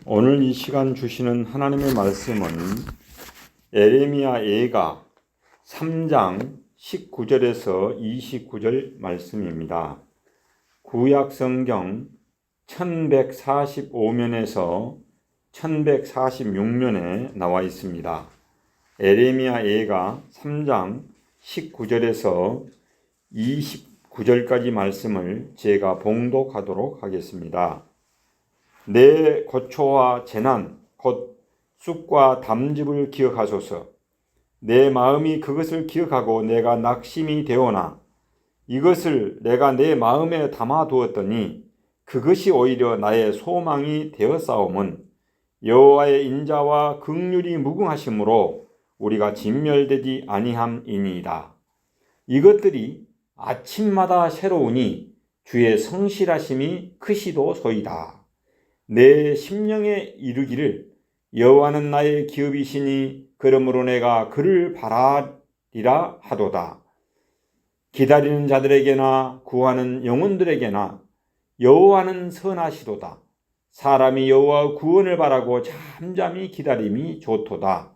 오늘 이 시간 주시는 하나님의 말씀은 에레미야 예가 3장 19절에서 29절 말씀입니다. 구약 성경 1145면에서 1146면에 나와 있습니다. 에레미야 예가 3장 19절에서 29절까지 말씀을 제가 봉독하도록 하겠습니다. 내 고초와 재난 곧 쑥과 담즙을 기억하소서. 내 마음이 그것을 기억하고 내가 낙심이 되오나 이것을 내가 내 마음에 담아두었더니 그것이 오히려 나의 소망이 되었사오면 여호와의 인자와 긍휼이 무궁하심으로 우리가 진멸되지 아니함이니이다. 이것들이 아침마다 새로우니 주의 성실하심이 크시도소이다. 내 심령에 이르기를 여호와는 나의 기업이시니 그러므로 내가 그를 바라리라 하도다. 기다리는 자들에게나 구하는 영혼들에게나 여호와는 선하시도다. 사람이 여호와의 구원을 바라고 잠잠히 기다림이 좋도다.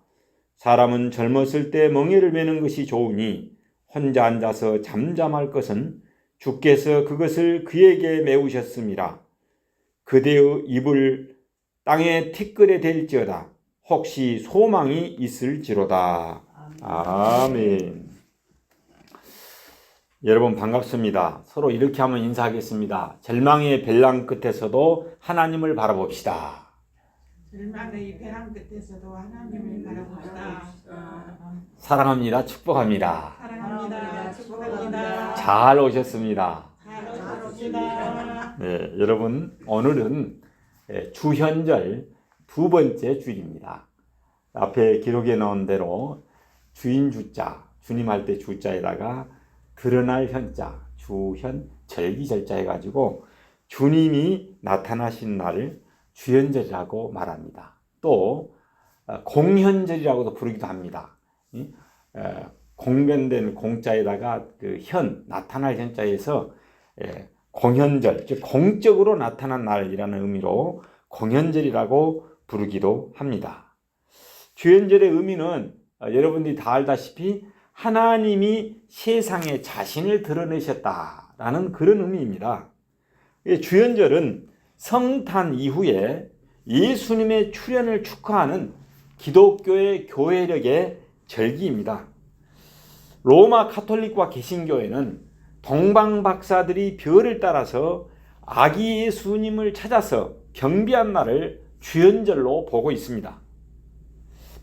사람은 젊었을 때 멍에를 메는 것이 좋으니 혼자 앉아서 잠잠할 것은 주께서 그것을 그에게 메우셨음이라. 그대의 입을 땅에 티끌에 댈지어다. 혹시 소망이 있을지로다. 아멘. 여러분 반갑습니다. 서로 이렇게 한번 인사하겠습니다. 절망의 벨랑 끝에서도 하나님을 바라봅시다. 절망의 벼랑 끝에서도 하나님을 바라봅시다. 사랑합니다. 축복합니다. 사랑합니다. 축복합니다. 잘 오셨습니다. 잘 오셨습니다. 네, 여러분 오늘은 주현절 두 번째 주일입니다. 앞에 기록에 나온 대로 주인 주자, 주님 할 때 주자에다가 드러날 현자, 주현, 절기절자 해가지고 주님이 나타나신 날을 주현절이라고 말합니다. 또 공현절이라고도 부르기도 합니다. 공변된 공자에다가 그 현, 나타날 현자에서 공현절, 즉 공적으로 나타난 날이라는 의미로 공현절이라고 부르기도 합니다. 주현절의 의미는 여러분들이 다 알다시피 하나님이 세상에 자신을 드러내셨다라는 그런 의미입니다. 주현절은 성탄 이후에 예수님의 출현을 축하하는 기독교의 교회력의 절기입니다. 로마 가톨릭과 개신교회는 동방 박사들이 별을 따라서 아기 예수님을 찾아서 경배한 날을 주현절로 보고 있습니다.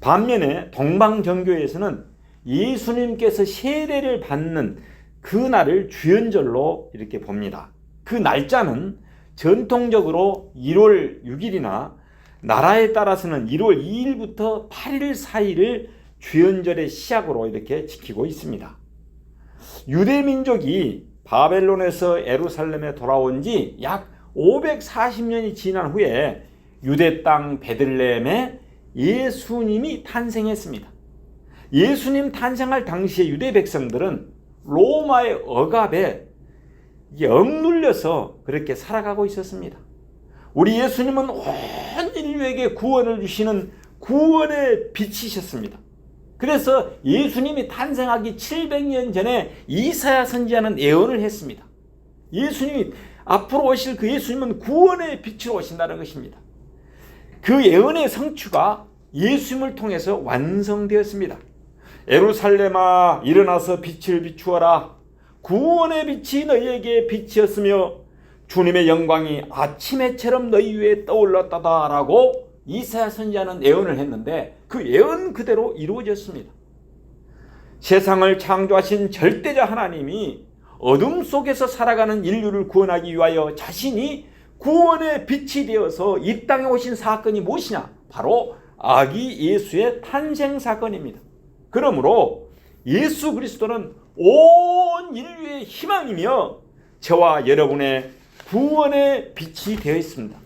반면에 동방정교에서는 예수님께서 세례를 받는 그 날을 주현절로 이렇게 봅니다. 그 날짜는 전통적으로 1월 6일이나 나라에 따라서는 1월 2일부터 8일 사이를 주현절의 시작으로 이렇게 지키고 있습니다. 유대 민족이 바벨론에서 예루살렘에 돌아온 지 약 540년이 지난 후에 유대 땅 베들레헴에 예수님이 탄생했습니다. 예수님 탄생할 당시에 유대 백성들은 로마의 억압에 억눌려서 그렇게 살아가고 있었습니다. 우리 예수님은 온 인류에게 구원을 주시는 구원의 빛이셨습니다. 그래서 예수님이 탄생하기 700년 전에 이사야 선지자는 예언을 했습니다. 예수님이 앞으로 오실 그 예수님은 구원의 빛으로 오신다는 것입니다. 그 예언의 성취가 예수님을 통해서 완성되었습니다. 예루살렘아 일어나서 빛을 비추어라. 구원의 빛이 너희에게 빛이었으며 주님의 영광이 아침 해처럼 너희 위에 떠올랐다라고 이사야 선지자는 예언을 했는데 그 예언 그대로 이루어졌습니다. 세상을 창조하신 절대자 하나님이 어둠 속에서 살아가는 인류를 구원하기 위하여 자신이 구원의 빛이 되어서 이 땅에 오신 사건이 무엇이냐? 바로 아기 예수의 탄생 사건입니다. 그러므로 예수 그리스도는 온 인류의 희망이며 저와 여러분의 구원의 빛이 되어 있습니다.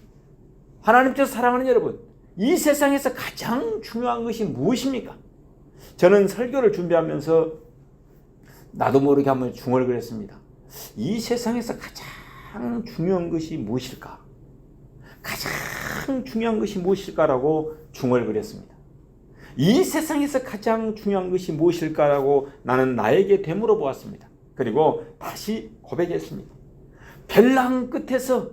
하나님께서 사랑하는 여러분, 이 세상에서 가장 중요한 것이 무엇입니까? 저는 설교를 준비하면서 나도 모르게 한번 중얼을 했습니다. 이 세상에서 가장 중요한 것이 무엇일까? 가장 가장 중요한 것이 무엇일까라고 중얼거렸습니다. 이 세상에서 가장 중요한 것이 무엇일까라고 나는 나에게 되물어 보았습니다. 그리고 다시 고백했습니다. 벨랑 끝에서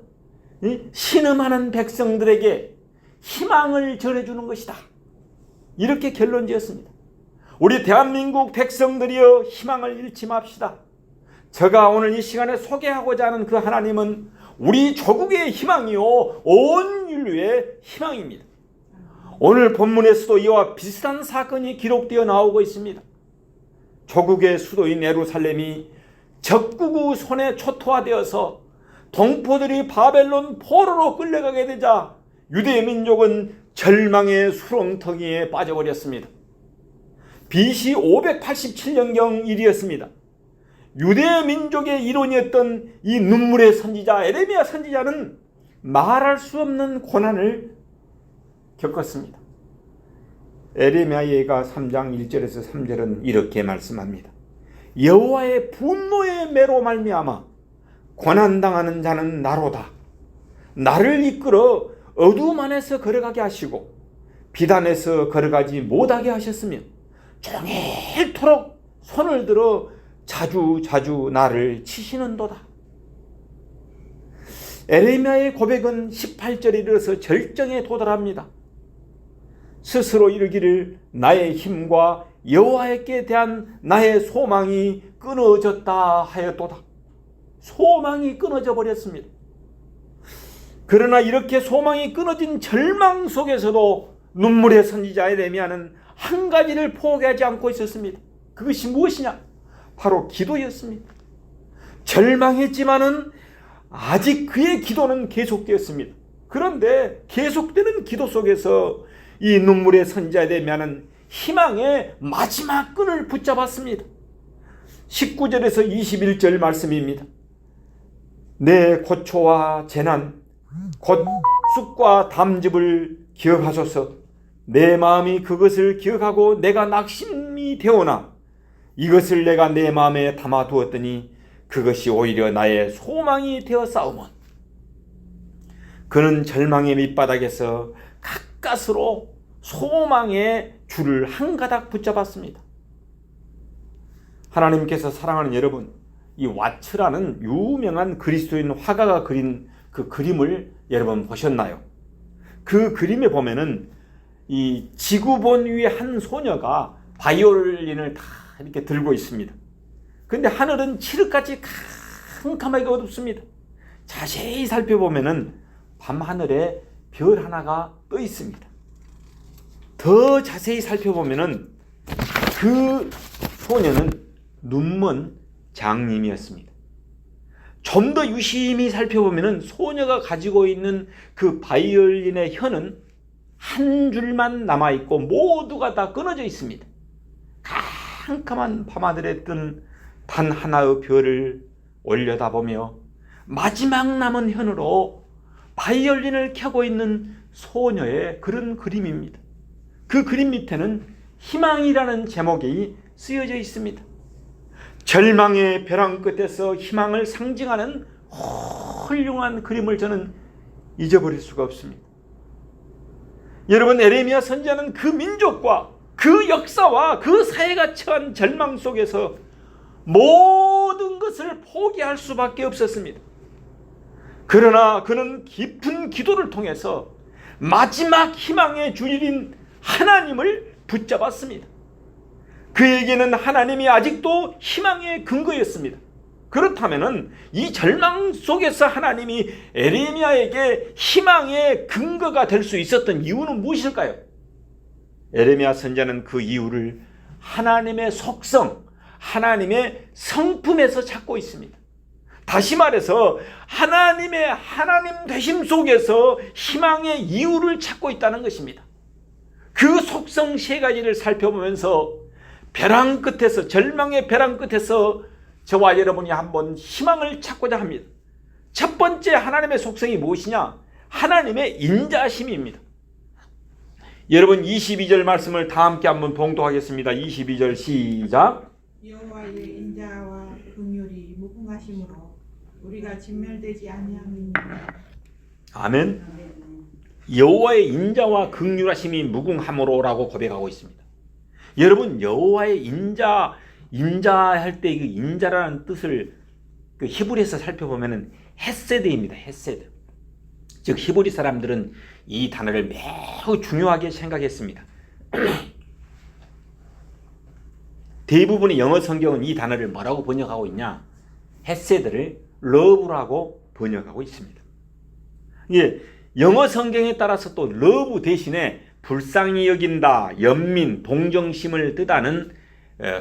신음하는 백성들에게 희망을 전해주는 것이다. 이렇게 결론 지었습니다. 우리 대한민국 백성들이여 희망을 잃지 맙시다. 제가 오늘 이 시간에 소개하고자 하는 그 하나님은 우리 조국의 희망이요 온 인류의 희망입니다. 오늘 본문에서도 이와 비슷한 사건이 기록되어 나오고 있습니다. 조국의 수도인 예루살렘이 적국의 손에 초토화되어서 동포들이 바벨론 포로로 끌려가게 되자 유대 민족은 절망의 수렁텅이에 빠져버렸습니다. BC 587년경 일이었습니다. 유대 민족의 일원이었던 이 눈물의 선지자 에레미야 선지자는 말할 수 없는 고난을 겪었습니다. 에레미야 예가 3장 1절에서 3절은 이렇게 말씀합니다. 여호와의 분노의 매로 말미암아 고난당하는 자는 나로다. 나를 이끌어 어두움 안에서 걸어가게 하시고 비단에서 걸어가지 못하게 하셨으며 종일토록 손을 들어 자주 나를 치시는도다. 에레미야의 고백은 18절에 이르러서 절정에 도달합니다. 스스로 이르기를 나의 힘과 여호와께 대한 나의 소망이 끊어졌다 하였도다. 소망이 끊어져 버렸습니다. 그러나 이렇게 소망이 끊어진 절망 속에서도 눈물의 선지자 에레미야는 한 가지를 포기하지 않고 있었습니다. 그것이 무엇이냐? 바로 기도였습니다. 절망했지만은 아직 그의 기도는 계속되었습니다. 그런데 계속되는 기도 속에서 이 눈물의 선지자 에레미야는 희망의 마지막 끈을 붙잡았습니다. 19절에서 21절 말씀입니다. 내 고초와 재난 곧 쑥과 담즙을 기억하소서. 내 마음이 그것을 기억하고 내가 낙심이 되오나 이것을 내가 내 마음에 담아두었더니 그것이 오히려 나의 소망이 되어 싸우면 그는 절망의 밑바닥에서 가까스로 소망의 줄을 한 가닥 붙잡았습니다. 하나님께서 사랑하는 여러분, 이 와츠라는 유명한 그리스도인 화가가 그린 그 그림을 여러분 보셨나요? 그 그림에 보면은 이 지구본 위에 한 소녀가 바이올린을 다 이렇게 들고 있습니다. 근데 하늘은 칠흑같이 캄캄하게 어둡습니다. 자세히 살펴보면은 밤하늘에 별 하나가 떠 있습니다. 더 자세히 살펴보면은 그 소녀는 눈먼 장님이었습니다. 좀 더 유심히 살펴보면은 소녀가 가지고 있는 그 바이올린의 혀는 한 줄만 남아있고 모두가 다 끊어져 있습니다. 캄캄한 밤하늘에 뜬 단 하나의 별을 올려다보며 마지막 남은 혀로 바이올린을 켜고 있는 소녀의 그런 그림입니다. 그 그림 밑에는 희망이라는 제목이 쓰여져 있습니다. 절망의 벼랑 끝에서 희망을 상징하는 훌륭한 그림을 저는 잊어버릴 수가 없습니다. 여러분, 에레미야 선지자는 그 민족과 그 역사와 그 사회가 처한 절망 속에서 모든 것을 포기할 수밖에 없었습니다. 그러나 그는 깊은 기도를 통해서 마지막 희망의 주일인 하나님을 붙잡았습니다. 그에게는 하나님이 아직도 희망의 근거였습니다. 그렇다면 이 절망 속에서 하나님이 에레미야에게 희망의 근거가 될 수 있었던 이유는 무엇일까요? 에레미야 선지자는 그 이유를 하나님의 속성, 하나님의 성품에서 찾고 있습니다. 다시 말해서 하나님의 하나님 되심 속에서 희망의 이유를 찾고 있다는 것입니다. 그 속성 세 가지를 살펴보면서 벼랑 끝에서, 절망의 벼랑 끝에서 저와 여러분이 한번 희망을 찾고자 합니다. 첫 번째 하나님의 속성이 무엇이냐? 하나님의 인자심입니다. 여러분 22절 말씀을 다 함께 한번 봉독하겠습니다. 22절 시작. 여호와의 인자와 긍휼이 무궁하심으로 우리가 진멸되지 아니함이니라. 아멘. 여호와의 인자와 긍휼하심이 무궁함으로라고 고백하고 있습니다. 여러분, 여호와의 인자할 때 그 인자라는 뜻을 그 히브리에서 살펴보면은 헤세드입니다. 헤세드. 즉 히브리 사람들은 이 단어를 매우 중요하게 생각했습니다. 대부분의 영어 성경은 이 단어를 뭐라고 번역하고 있냐? 헤세드를 러브라고 번역하고 있습니다. 예, 영어 성경에 따라서 또 러브 대신에 불쌍히 여긴다, 연민, 동정심을 뜻하는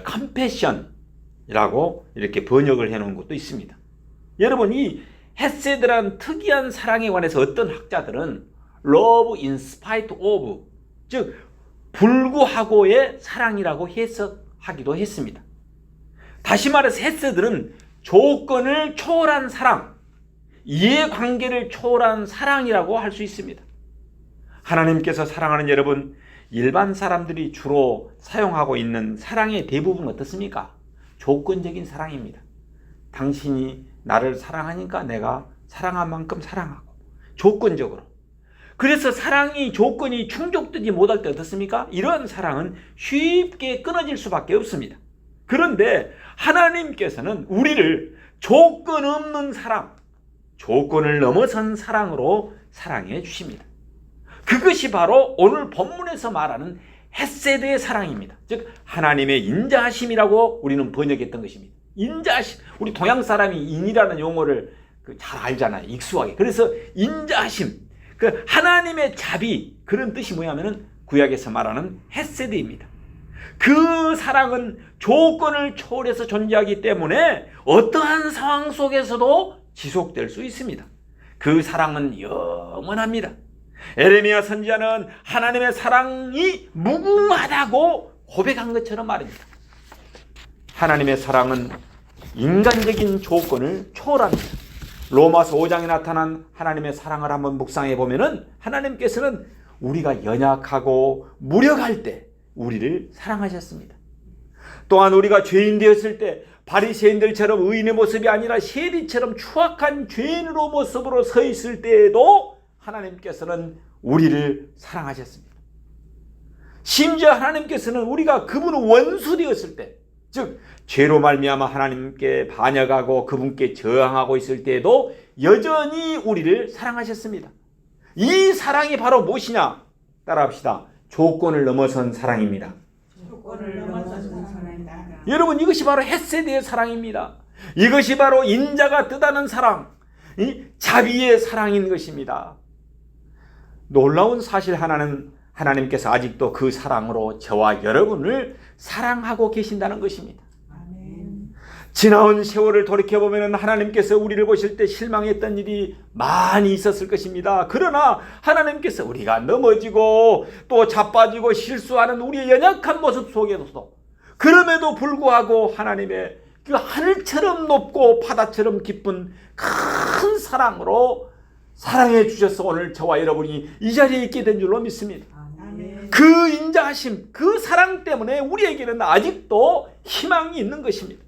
컴패션이라고 이렇게 번역을 해놓은 것도 있습니다. 여러분, 이 헤세드라는 특이한 사랑에 관해서 어떤 학자들은 love in spite of, 즉 불구하고의 사랑이라고 해석하기도 했습니다. 다시 말해서 헤세드는 조건을 초월한 사랑, 이해관계를 초월한 사랑이라고 할 수 있습니다. 하나님께서 사랑하는 여러분, 일반 사람들이 주로 사용하고 있는 사랑의 대부분 어떻습니까? 조건적인 사랑입니다. 당신이 나를 사랑하니까 내가 사랑한 만큼 사랑하고, 조건적으로. 그래서 사랑이 조건이 충족되지 못할 때 어떻습니까? 이런 사랑은 쉽게 끊어질 수밖에 없습니다. 그런데 하나님께서는 우리를 조건 없는 사랑, 조건을 넘어선 사랑으로 사랑해 주십니다. 그것이 바로 오늘 본문에서 말하는 헤세드의 사랑입니다. 즉 하나님의 인자하심이라고 우리는 번역했던 것입니다. 인자하심. 우리 동양 사람이 인이라는 용어를 잘 알잖아요. 익숙하게. 그래서 인자하심, 그 하나님의 자비, 그런 뜻이 뭐냐면은 구약에서 말하는 헤세드입니다. 그 사랑은 조건을 초월해서 존재하기 때문에 어떠한 상황 속에서도 지속될 수 있습니다. 그 사랑은 영원합니다. 에레미야 선지자는 하나님의 사랑이 무궁하다고 고백한 것처럼 말입니다. 하나님의 사랑은 인간적인 조건을 초월합니다. 로마서 5장에 나타난 하나님의 사랑을 한번 묵상해 보면은 하나님께서는 우리가 연약하고 무력할 때 우리를 사랑하셨습니다. 또한 우리가 죄인 되었을 때 바리새인들처럼 의인의 모습이 아니라 세리처럼 추악한 죄인으로 모습으로 서 있을 때에도 하나님께서는 우리를 사랑하셨습니다. 심지어 하나님께서는 우리가 그분의 원수 되었을 때, 즉 죄로 말미암아 하나님께 반역하고 그분께 저항하고 있을 때에도 여전히 우리를 사랑하셨습니다. 이 사랑이 바로 무엇이냐? 따라합시다. 조건을 넘어선 사랑입니다. 조건을 넘어선 사랑이다. 여러분, 이것이 바로 헤세드의 사랑입니다. 이것이 바로 인자가 뜻하는 사랑, 자비의 사랑인 것입니다. 놀라운 사실 하나는 하나님께서 아직도 그 사랑으로 저와 여러분을 사랑하고 계신다는 것입니다. 아멘. 지나온 세월을 돌이켜보면 하나님께서 우리를 보실 때 실망했던 일이 많이 있었을 것입니다. 그러나 하나님께서 우리가 넘어지고 또 자빠지고 실수하는 우리의 연약한 모습 속에서도, 그럼에도 불구하고 하나님의 그 하늘처럼 높고 바다처럼 깊은 큰 사랑으로 사랑해 주셔서 오늘 저와 여러분이 이 자리에 있게 된 줄로 믿습니다. 아멘. 그 인자하심, 그 사랑 때문에 우리에게는 아직도 희망이 있는 것입니다.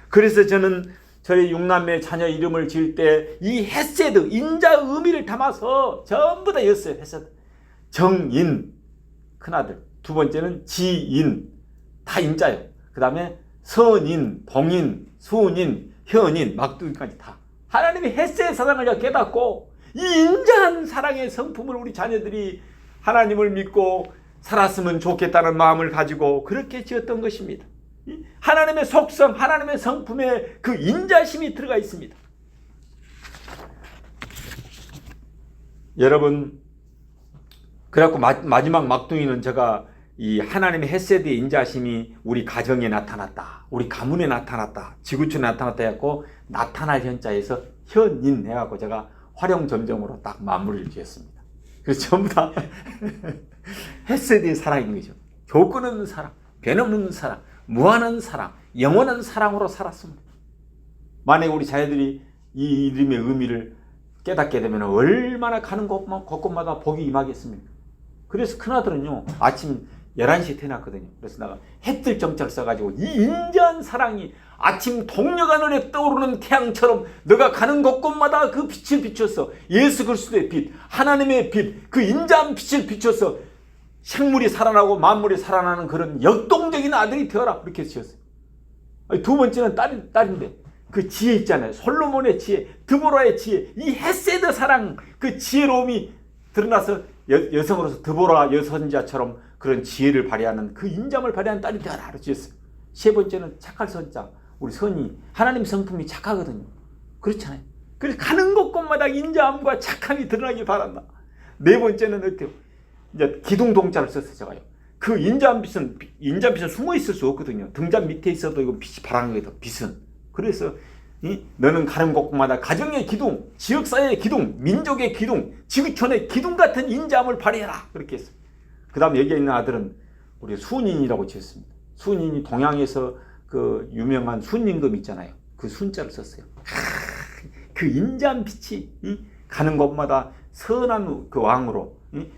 그래서 저는 저희 육남매 자녀 이름을 지을 때 이 헤세드, 인자 의미를 담아서 전부 다 였어요. 헤세드. 정인, 큰아들. 두 번째는 지인, 다 인자예요. 그 다음에 선인, 봉인, 수인, 현인, 막두기까지 다. 하나님의 헤세드의 사랑을 깨닫고 이 인자한 사랑의 성품을 우리 자녀들이 하나님을 믿고 살았으면 좋겠다는 마음을 가지고 그렇게 지었던 것입니다. 하나님의 속성, 하나님의 성품에 그 인자심이 들어가 있습니다. 여러분, 그래갖고 마지막 막둥이는 제가 이 하나님의 헤세드의 인자심이 우리 가정에 나타났다, 우리 가문에 나타났다, 지구촌에 나타났다 해갖고 나타날 현자에서 현인 해갖고 제가 활용점정으로 딱 마무리를 지었습니다. 그래서 전부 다 헤세드의 사랑인 거죠. 조건 없는 사랑, 변없는 사랑, 무한한 사랑, 영원한 사랑으로 살았습니다. 만약에 우리 자녀들이 이 이름의 의미를 깨닫게 되면 얼마나 가는 곳마다 복이 임하겠습니까? 그래서 큰아들은요, 아침 11시에 태어났거든요. 그래서 내가 해뜰 정자를 써가지고 이 인자한 사랑이 아침 동력하늘에 떠오르는 태양처럼 너가 가는 곳곳마다 그 빛을 비춰서 예수 그리스도의 빛, 하나님의 빛, 그 인자한 빛을 비춰서 생물이 살아나고 만물이 살아나는 그런 역동적인 아들이 되어라. 그렇게 지었어요. 두 번째는 딸인데 그 지혜 있잖아요. 솔로몬의 지혜, 드보라의 지혜, 이 헤세드 사랑, 그 지혜로움이 드러나서 여성으로서 드보라 여선자처럼 그런 지혜를 발휘하는 그 인자함을 발휘하는 딸이 되어라. 지었어요. 세 번째는 착할 선자. 우리 선이 하나님 성품이 착하거든요. 그렇잖아요. 그래서 가는 곳곳마다 인자함과 착함이 드러나길 바란다. 네 번째는 어때요? 이제 기둥동자를 썼어요. 제가요. 그 인자한 빛은 숨어 있을 수 없거든요. 등잔 밑에 있어도 이거 빛이 바라는 거예요. 빛은. 그래서 너는 가는 곳곳마다 가정의 기둥, 지역사회의 기둥, 민족의 기둥, 지구촌의 기둥 같은 인자함을 발휘해라. 그렇게 했어요. 그 다음 여기에 있는 아들은 우리 순인이라고 지었습니다. 순인이 동양에서 그 유명한 순임금 있잖아요. 그 순자를 썼어요. 그 인자한 빛이 가는 곳마다 선한 그 왕으로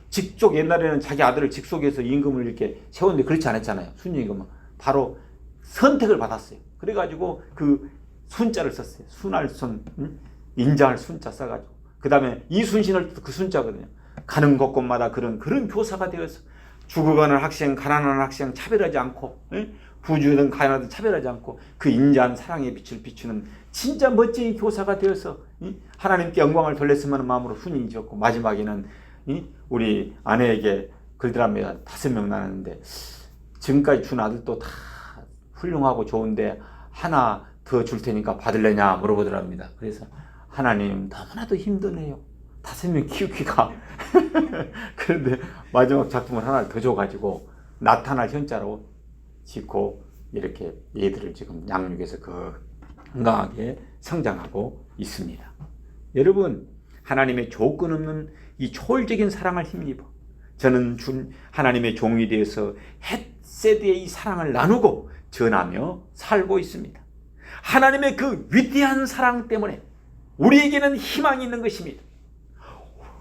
직속, 옛날에는 자기 아들을 직속에서 임금을 이렇게 세웠는데 그렇지 않았잖아요. 순임금은 바로 선택을 받았어요. 그래가지고 그 순자를 썼어요. 순할 순, 인자할 순자 써가지고 그 다음에 이순신을 그 순자거든요. 가는 곳곳마다 그런 교사가 되어서 죽어가는 학생, 가난한 학생 차별하지 않고, 부주든 가난하든 차별하지 않고 그 인자한 사랑의 빛을 비추는 진짜 멋진 교사가 되어서 하나님께 영광을 돌렸으면 하는 마음으로 순인이 지었고, 마지막에는 우리 아내에게 글들합니다. 5명 나눴는데 지금까지 준 아들도 다 훌륭하고 좋은데 하나 더 줄 테니까 받을래냐 물어보더랍니다. 그래서 하나님 너무나도 힘드네요. 5명 키우기가. 그런데 마지막 작품을 하나 더 줘가지고 나타날 현자로 짓고 이렇게 얘들을 지금 양육해서 건강하게 성장하고 있습니다. 여러분, 하나님의 조건 없는 이 초월적인 사랑을 힘입어 저는 하나님의 종이 되어서 헷세드의 이 사랑을 나누고 전하며 살고 있습니다. 하나님의 그 위대한 사랑 때문에 우리에게는 희망이 있는 것입니다.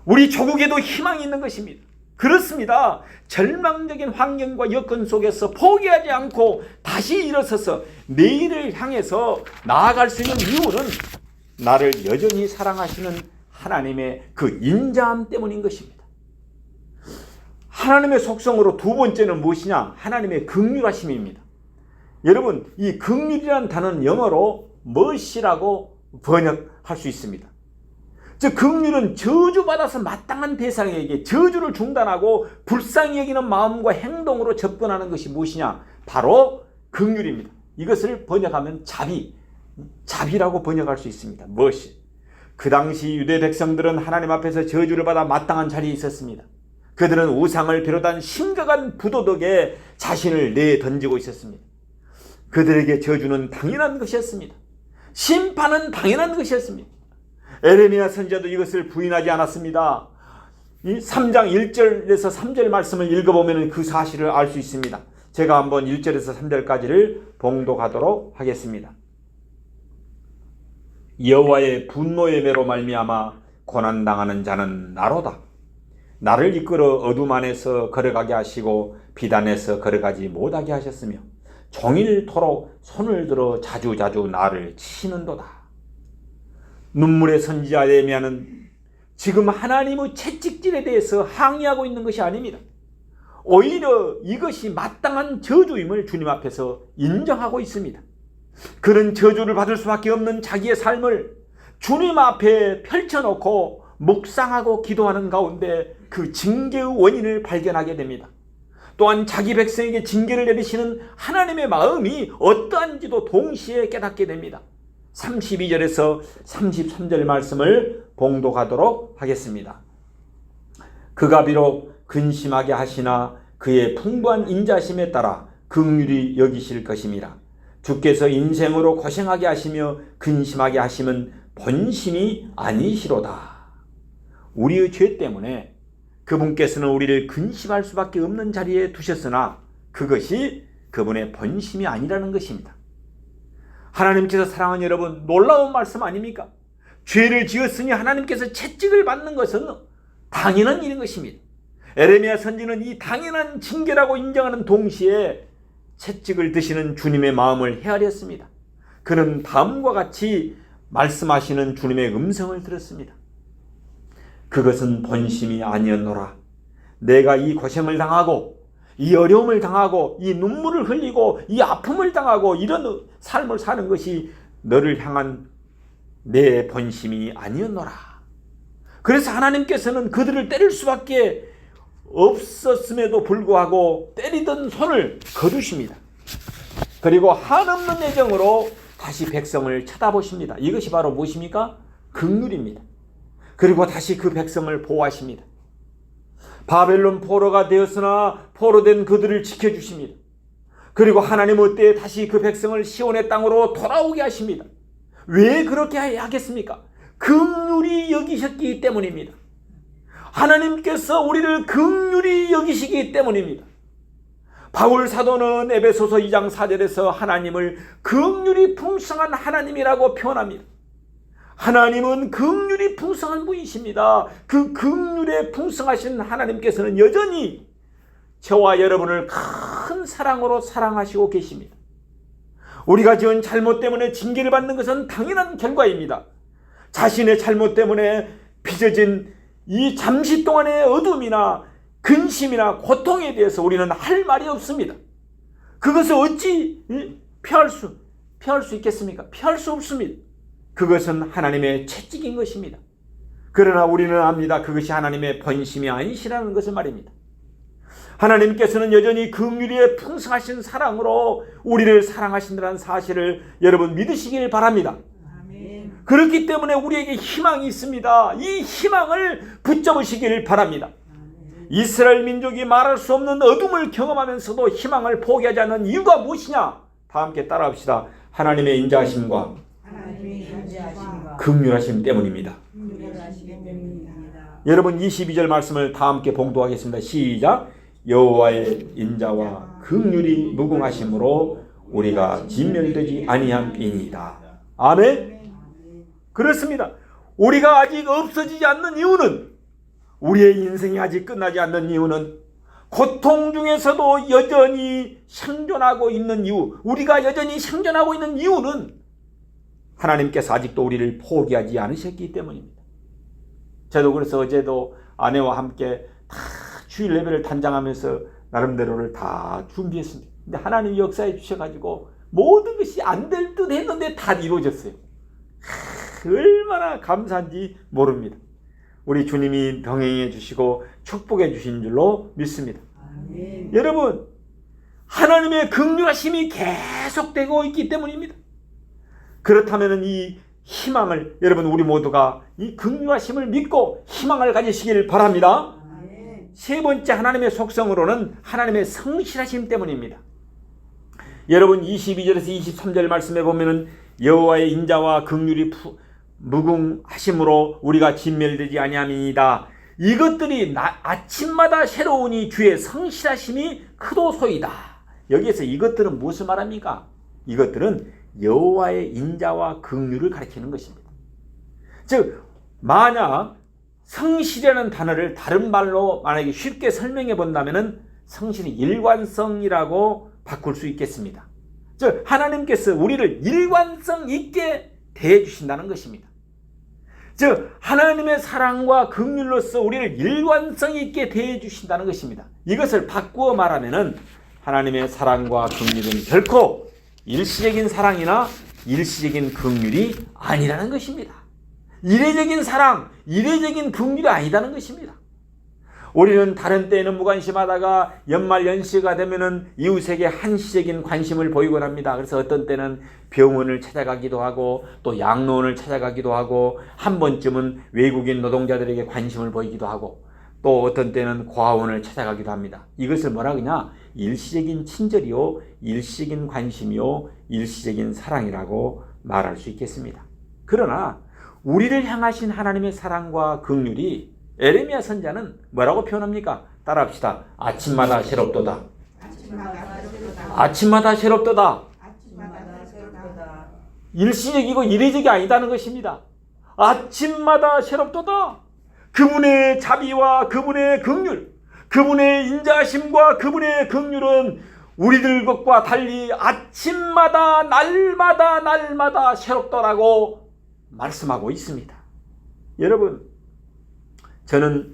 우리 조국에도 희망이 있는 것입니다. 그렇습니다. 절망적인 환경과 여건 속에서 포기하지 않고 다시 일어서서 내일을 향해서 나아갈 수 있는 이유는 나를 여전히 사랑하시는 하나님의 그 인자함 때문인 것입니다. 하나님의 속성으로 두 번째는 무엇이냐? 하나님의 긍휼하심입니다. 여러분, 이 긍휼이라는 단어는 영어로 mercy라고 번역할 수 있습니다. 즉 긍휼은 저주받아서 마땅한 대상에게 저주를 중단하고 불쌍히 여기는 마음과 행동으로 접근하는 것이 무엇이냐? 바로 긍휼입니다. 이것을 번역하면 자비라고 번역할 수 있습니다. mercy. 그 당시 유대 백성들은 하나님 앞에서 저주를 받아 마땅한 자리에 있었습니다. 그들은 우상을 비롯한 심각한 부도덕에 자신을 내던지고 있었습니다. 그들에게 저주는 당연한 것이었습니다. 심판은 당연한 것이었습니다. 에레미야 선지자도 이것을 부인하지 않았습니다. 이 3장 1절에서 3절 말씀을 읽어보면 그 사실을 알 수 있습니다. 제가 한번 1절에서 3절까지를 봉독하도록 하겠습니다. 여호와의 분노의 매로 말미암아 고난당하는 자는 나로다. 나를 이끌어 어둠 안에서 걸어가게 하시고 비단에서 걸어가지 못하게 하셨으며 종일토록 손을 들어 자주자주 나를 치는도다. 눈물의 선지자 에레미야는 지금 하나님의 채찍질에 대해서 항의하고 있는 것이 아닙니다. 오히려 이것이 마땅한 저주임을 주님 앞에서 인정하고 있습니다. 그런 저주를 받을 수밖에 없는 자기의 삶을 주님 앞에 펼쳐놓고 묵상하고 기도하는 가운데 그 징계의 원인을 발견하게 됩니다. 또한 자기 백성에게 징계를 내리시는 하나님의 마음이 어떠한지도 동시에 깨닫게 됩니다. 32절에서 33절 말씀을 봉독하도록 하겠습니다. 그가 비록 근심하게 하시나 그의 풍부한 인자심에 따라 긍휼히 여기실 것임이라. 주께서 인생으로 고생하게 하시며 근심하게 하심은 본심이 아니시로다. 우리의 죄 때문에 그분께서는 우리를 근심할 수밖에 없는 자리에 두셨으나 그것이 그분의 본심이 아니라는 것입니다. 하나님께서 사랑하는 여러분, 놀라운 말씀 아닙니까? 죄를 지었으니 하나님께서 채찍을 받는 것은 당연한 일인 것입니다. 에레미야 선지는 이 당연한 징계라고 인정하는 동시에 채찍을 드시는 주님의 마음을 헤아렸습니다. 그는 다음과 같이 말씀하시는 주님의 음성을 들었습니다. 그것은 본심이 아니었노라. 내가 이 고생을 당하고 이 어려움을 당하고 이 눈물을 흘리고 이 아픔을 당하고 이런 삶을 사는 것이 너를 향한 내 본심이 아니었노라. 그래서 하나님께서는 그들을 때릴 수밖에 없었음에도 불구하고 때리던 손을 거두십니다. 그리고 한없는 애정으로 다시 백성을 쳐다보십니다. 이것이 바로 무엇입니까? 긍휼입니다. 그리고 다시 그 백성을 보호하십니다. 바벨론 포로가 되었으나 포로된 그들을 지켜주십니다. 그리고 하나님의 때에 다시 그 백성을 시온의 땅으로 돌아오게 하십니다. 왜 그렇게 하겠습니까? 긍휼히 여기셨기 때문입니다. 하나님께서 우리를 긍휼히 여기시기 때문입니다. 바울 사도는 에베소서 2장 4절에서 하나님을 긍휼이 풍성한 하나님이라고 표현합니다. 하나님은 긍휼이 풍성한 분이십니다. 그 긍휼에 풍성하신 하나님께서는 여전히 저와 여러분을 큰 사랑으로 사랑하시고 계십니다. 우리가 지은 잘못 때문에 징계를 받는 것은 당연한 결과입니다. 자신의 잘못 때문에 빚어진 이 잠시 동안의 어둠이나 근심이나 고통에 대해서 우리는 할 말이 없습니다. 그것을 어찌 피할 수 있겠습니까? 피할 수 없습니다. 그것은 하나님의 채찍인 것입니다. 그러나 우리는 압니다. 그것이 하나님의 본심이 아니시라는 것을 말입니다. 하나님께서는 여전히 긍휼에 풍성하신 사랑으로 우리를 사랑하신다는 사실을 여러분 믿으시길 바랍니다. 아멘. 그렇기 때문에 우리에게 희망이 있습니다. 이 희망을 붙잡으시길 바랍니다. 이스라엘 민족이 말할 수 없는 어둠을 경험하면서도 희망을 포기하지 않는 이유가 무엇이냐? 다 함께 따라합시다. 하나님의 인자하심과 하나님의 인자하심과 긍휼하심 때문입니다. 긍휼하심 때문입니다. 여러분 22절 말씀을 다 함께 봉독하겠습니다. 시작. 여호와의 인자와 긍휼이 무궁하심으로 우리가 진멸되지 아니함이니이다. 아멘. 그렇습니다. 우리가 아직 없어지지 않는 이유는, 우리의 인생이 아직 끝나지 않는 이유는, 고통 중에서도 여전히 생존하고 있는 이유, 우리가 여전히 생존하고 있는 이유는 하나님께서 아직도 우리를 포기하지 않으셨기 때문입니다. 저도 그래서 어제도 아내와 함께 다 주일 예배를 단장하면서 나름대로를 다 준비했습니다. 근데 하나님이 역사해 주셔가지고 모든 것이 안 될 듯 했는데 다 이루어졌어요. 얼마나 감사한지 모릅니다. 우리 주님이 병행해 주시고 축복해 주신 줄로 믿습니다. 아멘. 여러분, 하나님의 긍휼하심이 계속되고 있기 때문입니다. 그렇다면 이 희망을, 여러분 우리 모두가 이 긍휼하심을 믿고 희망을 가지시길 바랍니다. 아멘. 세 번째 하나님의 속성으로는 하나님의 성실하심 때문입니다. 여러분 22절에서 23절 말씀에 보면은 여호와의 인자와 긍휼이 무궁하심으로 우리가 진멸되지 아니함이니이다. 이것들이 아침마다 새로우니 주의 성실하심이 크도소이다. 여기에서 이것들은 무엇을 말합니까? 이것들은 여호와의 인자와 긍휼을 가리키는 것입니다. 즉 만약 성실이라는 단어를 다른 말로 만약에 쉽게 설명해 본다면은 성실이 일관성이라고 바꿀 수 있겠습니다. 즉 하나님께서 우리를 일관성 있게 대해 주신다는 것입니다. 즉 하나님의 사랑과 긍휼로서 우리를 일관성 있게 대해 주신다는 것입니다. 이것을 바꾸어 말하면은 하나님의 사랑과 긍휼은 결코 일시적인 사랑이나 일시적인 긍휼이 아니라는 것입니다. 이례적인 사랑, 이례적인 긍휼이 아니다는 것입니다. 우리는 다른 때에는 무관심하다가 연말 연시가 되면은 이웃에게 한시적인 관심을 보이곤 합니다. 그래서 어떤 때는 병원을 찾아가기도 하고 또 양로원을 찾아가기도 하고 한 번쯤은 외국인 노동자들에게 관심을 보이기도 하고 또 어떤 때는 고아원을 찾아가기도 합니다. 이것을 뭐라 그러냐? 일시적인 친절이요, 일시적인 관심이요, 일시적인 사랑이라고 말할 수 있겠습니다. 그러나 우리를 향하신 하나님의 사랑과 긍휼이 에레미야 선지자는 뭐라고 표현합니까? 따라합시다. 아침마다 새롭도다. 아침마다 새롭도다. 아침마다 새롭도다. 일시적이고 이례적이 아니다는 것입니다. 아침마다 새롭도다. 그분의 자비와 그분의 긍휼, 그분의 인자하심과 그분의 긍휼은 우리들 것과 달리 아침마다 날마다 새롭더라고 말씀하고 있습니다. 여러분, 저는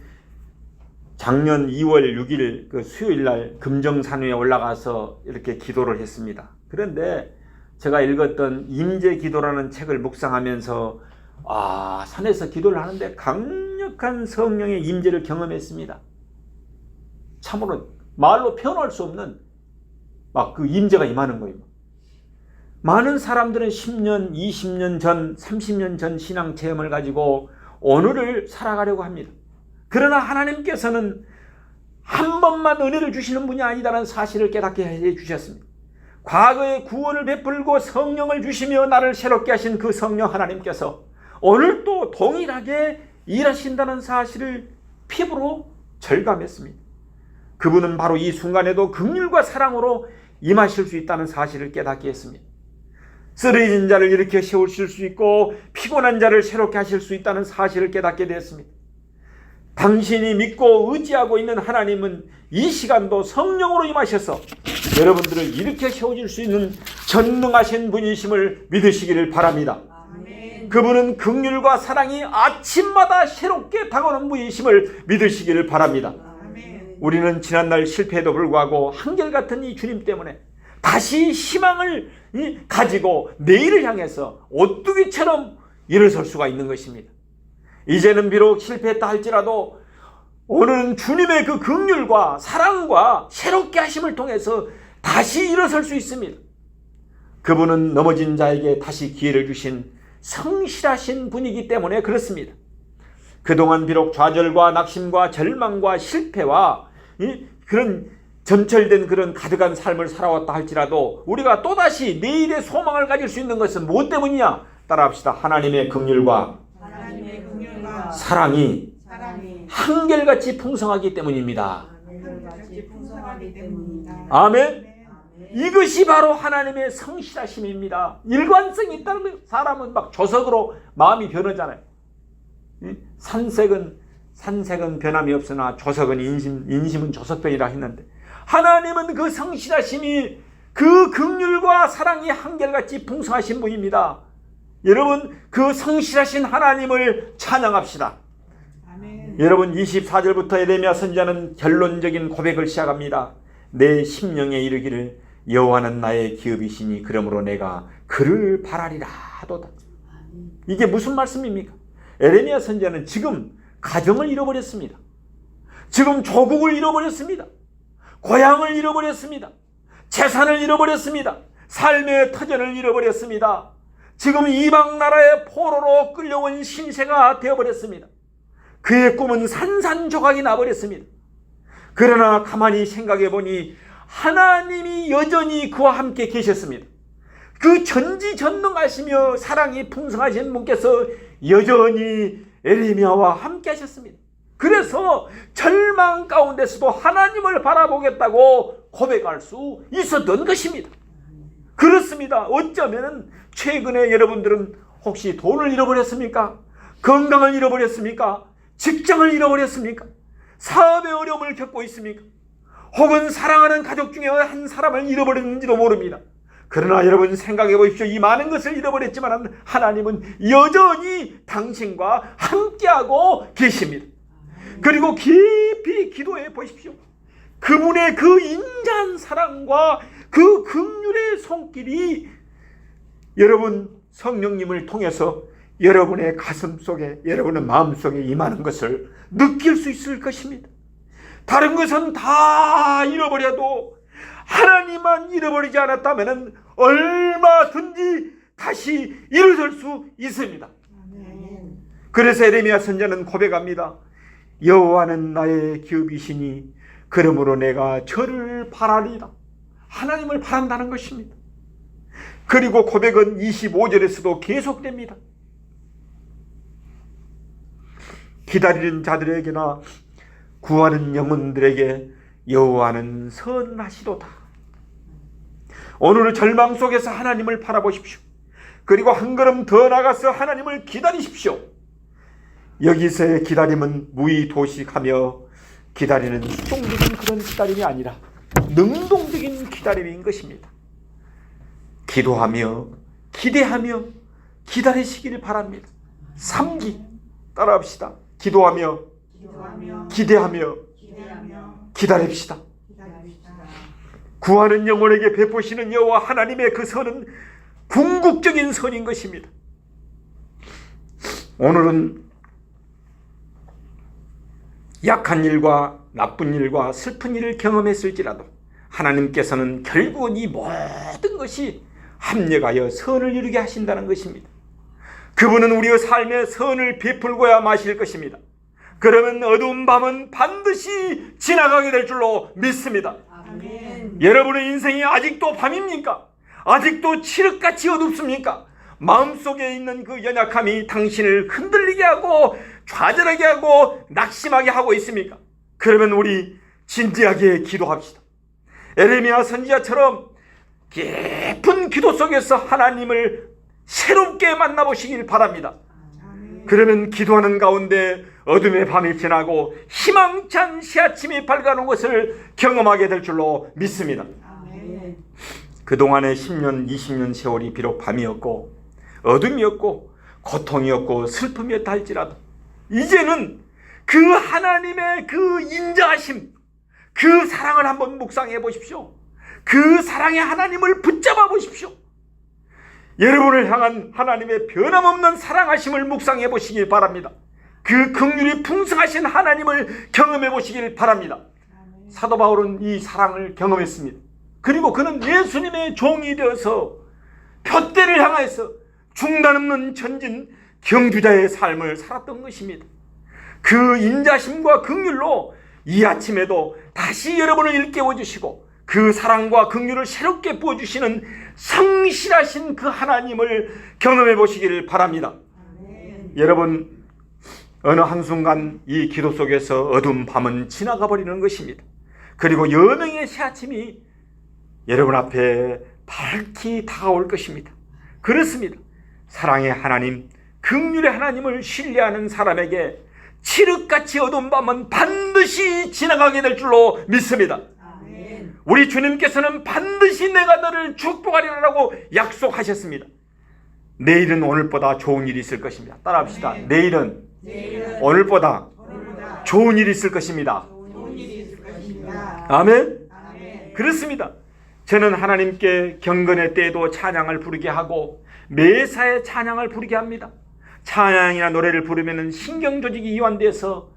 작년 2월 6일 그 수요일날 금정산위에 올라가서 이렇게 기도를 했습니다. 그런데 제가 읽었던 임재기도라는 책을 묵상하면서 산에서 기도를 하는데 강력한 성령의 임재를 경험했습니다. 참으로 말로 표현할 수 없는 막 그 임재가 임하는 거예요. 많은 사람들은 10년, 20년 전, 30년 전 신앙 체험을 가지고 오늘을 살아가려고 합니다. 그러나 하나님께서는 한 번만 은혜를 주시는 분이 아니다라는 사실을 깨닫게 해 주셨습니다. 과거에 구원을 베풀고 성령을 주시며 나를 새롭게 하신 그 성령 하나님께서 오늘 또 동일하게 일하신다는 사실을 피부로 절감했습니다. 그분은 바로 이 순간에도 긍휼과 사랑으로 임하실 수 있다는 사실을 깨닫게 했습니다. 쓰러진 자를 일으켜 세우실 수 있고 피곤한 자를 새롭게 하실 수 있다는 사실을 깨닫게 되었습니다. 당신이 믿고 의지하고 있는 하나님은 이 시간도 성령으로 임하셔서 여러분들을 일으켜 세워줄 수 있는 전능하신 분이심을 믿으시기를 바랍니다. 아멘. 그분은 긍휼과 사랑이 아침마다 새롭게 다가오는 분이심을 믿으시기를 바랍니다. 아멘. 우리는 지난날 실패에도 불구하고 한결같은 이 주님 때문에 다시 희망을 가지고 내일을 향해서 오뚜기처럼 일어설 수가 있는 것입니다. 이제는 비록 실패했다 할지라도 오늘은 주님의 그 긍휼과 사랑과 새롭게 하심을 통해서 다시 일어설 수 있습니다. 그분은 넘어진 자에게 다시 기회를 주신 성실하신 분이기 때문에 그렇습니다. 그동안 비록 좌절과 낙심과 절망과 실패와 그런 점철된 그런 가득한 삶을 살아왔다 할지라도 우리가 또다시 내일의 소망을 가질 수 있는 것은 무엇 때문이냐? 따라합시다. 하나님의 긍휼과 사랑이 한결같이 풍성하기 때문입니다. 아멘. 이것이 바로 하나님의 성실하심입니다. 일관성이 있다는 거예요. 사람은 막 조석으로 마음이 변하잖아요. 산색은 변함이 없으나 조석은 인심은 조석변이라 했는데 하나님은 그 성실하심이 그 긍휼과 사랑이 한결같이 풍성하신 분입니다. 여러분, 그 성실하신 하나님을 찬양합시다. 아멘. 여러분, 24절부터 에레미야 선지자는 결론적인 고백을 시작합니다. 내 심령에 이르기를 여호와는 나의 기업이시니 그러므로 내가 그를 바라리라 하도다. 이게 무슨 말씀입니까? 에레미야 선지자는 지금 가정을 잃어버렸습니다. 지금 조국을 잃어버렸습니다. 고향을 잃어버렸습니다. 재산을 잃어버렸습니다. 삶의 터전을 잃어버렸습니다. 지금 이방 나라의 포로로 끌려온 신세가 되어버렸습니다. 그의 꿈은 산산조각이 나버렸습니다. 그러나 가만히 생각해보니 하나님이 여전히 그와 함께 계셨습니다. 그 전지전능하시며 사랑이 풍성하신 분께서 여전히 에레미야와 함께 하셨습니다. 그래서 절망 가운데서도 하나님을 바라보겠다고 고백할 수 있었던 것입니다. 그렇습니다. 어쩌면 최근에 여러분들은 혹시 돈을 잃어버렸습니까? 건강을 잃어버렸습니까? 직장을 잃어버렸습니까? 사업의 어려움을 겪고 있습니까? 혹은 사랑하는 가족 중에 한 사람을 잃어버렸는지도 모릅니다. 그러나 여러분 생각해 보십시오. 이 많은 것을 잃어버렸지만 하나님은 여전히 당신과 함께하고 계십니다. 그리고 깊이 기도해 보십시오. 그분의 그 인자한 사랑과 그 긍휼의 손길이 여러분 성령님을 통해서 여러분의 가슴 속에, 여러분의 마음 속에 임하는 것을 느낄 수 있을 것입니다. 다른 것은 다 잃어버려도 하나님만 잃어버리지 않았다면 얼마든지 다시 일어설 수 있습니다. 그래서 에레미야 선지자는 고백합니다. 여호와는 나의 기업이시니 그러므로 내가 저를 바라리라. 하나님을 바란다는 것입니다. 그리고 고백은 25절에서도 계속됩니다. 기다리는 자들에게나 구하는 영혼들에게 여호와는 선하시도다. 오늘은 절망 속에서 하나님을 바라보십시오. 그리고 한 걸음 더 나가서 하나님을 기다리십시오. 여기서의 기다림은 무의도식하며 기다리는 수동적인 그런 기다림이 아니라 능동적인 기다림인 것입니다. 기도하며 기대하며 기다리시기를 바랍니다. 3기 따라합시다. 기도하며 기대하며 기다립시다. 구하는 영혼에게 베푸시는 여호와 하나님의 그 선은 궁극적인 선인 것입니다. 오늘은 약한 일과 나쁜 일과 슬픈 일을 경험했을지라도 하나님께서는 결국은 이 모든 것이 합력하여 선을 이루게 하신다는 것입니다. 그분은 우리의 삶에 선을 베풀고야 마실 것입니다. 그러면 어두운 밤은 반드시 지나가게 될 줄로 믿습니다. 아멘. 여러분의 인생이 아직도 밤입니까? 아직도 칠흑같이 어둡습니까? 마음속에 있는 그 연약함이 당신을 흔들리게 하고 좌절하게 하고 낙심하게 하고 있습니까? 그러면 우리 진지하게 기도합시다. 에레미야 선지자처럼 깊은 기도 속에서 하나님을 새롭게 만나보시길 바랍니다. 그러면 기도하는 가운데 어둠의 밤이 지나고 희망찬 새아침이 밝아오는 것을 경험하게 될 줄로 믿습니다. 아멘. 그동안의 10년, 20년 세월이 비록 밤이었고 어둠이었고 고통이었고 슬픔이었다 할지라도 이제는 그 하나님의 그 인자하심, 그 사랑을 한번 묵상해 보십시오. 그 사랑의 하나님을 붙잡아 보십시오. 여러분을 향한 하나님의 변함없는 사랑하심을 묵상해 보시길 바랍니다. 그 긍휼이 풍성하신 하나님을 경험해 보시길 바랍니다. 사도 바울은 이 사랑을 경험했습니다. 그리고 그는 예수님의 종이 되어서 푯대를 향해서 중단 없는 전진 경주자의 삶을 살았던 것입니다. 그 인자심과 긍휼로 이 아침에도 다시 여러분을 일깨워 주시고 그 사랑과 긍휼을 새롭게 부어주시는 성실하신 그 하나님을 경험해 보시기를 바랍니다. 아멘. 여러분, 어느 한순간 이 기도 속에서 어두운 밤은 지나가 버리는 것입니다. 그리고 여명의 새아침이 여러분 앞에 밝히 다가올 것입니다. 그렇습니다. 사랑의 하나님, 긍휼의 하나님을 신뢰하는 사람에게 칠흑같이 어두운 밤은 반드시 지나가게 될 줄로 믿습니다. 아멘. 우리 주님께서는 반드시 내가 너를 축복하리라고 약속하셨습니다. 내일은 오늘보다 좋은 일이 있을 것입니다. 따라합시다. 내일은 오늘보다 좋은 일이 있을 것입니다. 좋은 일이 있을 것입니다. 아멘. 아멘. 그렇습니다. 저는 하나님께 경건의 때에도 찬양을 부르게 하고 매사에 찬양을 부르게 합니다. 찬양이나 노래를 부르면 신경조직이 이완돼서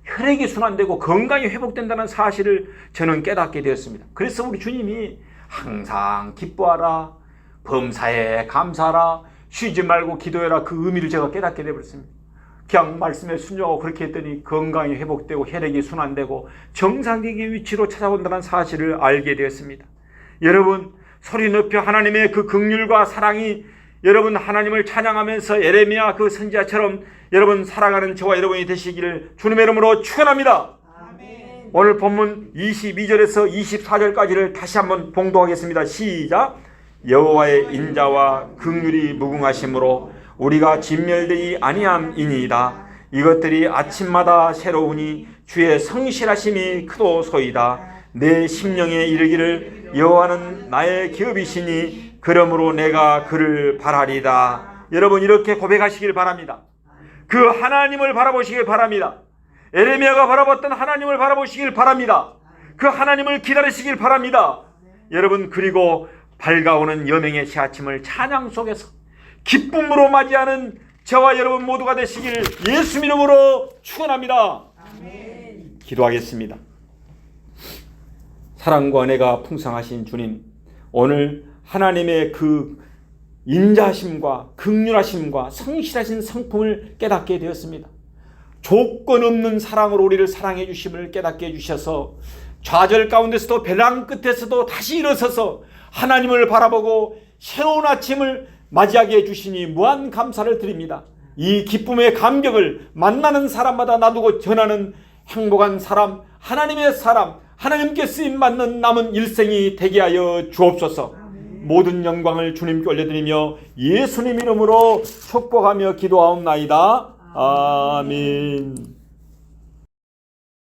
혈액이 순환되고 건강이 회복된다는 사실을 저는 깨닫게 되었습니다. 그래서 우리 주님이 항상 기뻐하라, 범사에 감사하라, 쉬지 말고 기도해라, 그 의미를 제가 깨닫게 되었습니다. 그냥 말씀에 순종하고 그렇게 했더니 건강이 회복되고 혈액이 순환되고 정상적인 위치로 찾아온다는 사실을 알게 되었습니다. 여러분, 소리 높여 하나님의 그 긍휼과 사랑이 여러분 하나님을 찬양하면서 에레미야 그 선지자처럼 여러분 살아가는 저와 여러분이 되시기를 주님의 이름으로 축원합니다. 아멘. 오늘 본문 22절에서 24절까지를 다시 한번 봉독하겠습니다. 시작. 여호와의 인자와 긍휼이 무궁하심으로 우리가 진멸되지 아니함이니이다. 이것들이 아침마다 새로우니 주의 성실하심이 크도소이다. 내 심령에 이르기를 여호와는 나의 기업이시니 그러므로 내가 그를 바라리다. 여러분 이렇게 고백하시길 바랍니다. 그 하나님을 바라보시길 바랍니다. 에레미야가 바라봤던 하나님을 바라보시길 바랍니다. 그 하나님을 기다리시길 바랍니다. 여러분, 그리고 밝아오는 여명의 새아침을 찬양 속에서 기쁨으로 맞이하는 저와 여러분 모두가 되시길 예수 이름으로 축원합니다. 아멘. 기도하겠습니다. 사랑과 은혜가 풍성하신 주님, 오늘 하나님의 그 인자하심과 긍휼하심과 성실하신 성품을 깨닫게 되었습니다. 조건 없는 사랑으로 우리를 사랑해 주심을 깨닫게 해주셔서 좌절 가운데서도 배낭 끝에서도 다시 일어서서 하나님을 바라보고 새로운 아침을 맞이하게 해주시니 무한 감사를 드립니다. 이 기쁨의 감격을 만나는 사람마다 놔두고 전하는 행복한 사람, 하나님의 사람, 하나님께 쓰임받는 남은 일생이 되게 하여 주옵소서. 모든 영광을 주님께 올려드리며 예수님 이름으로 축복하며 기도하옵나이다. 아멘.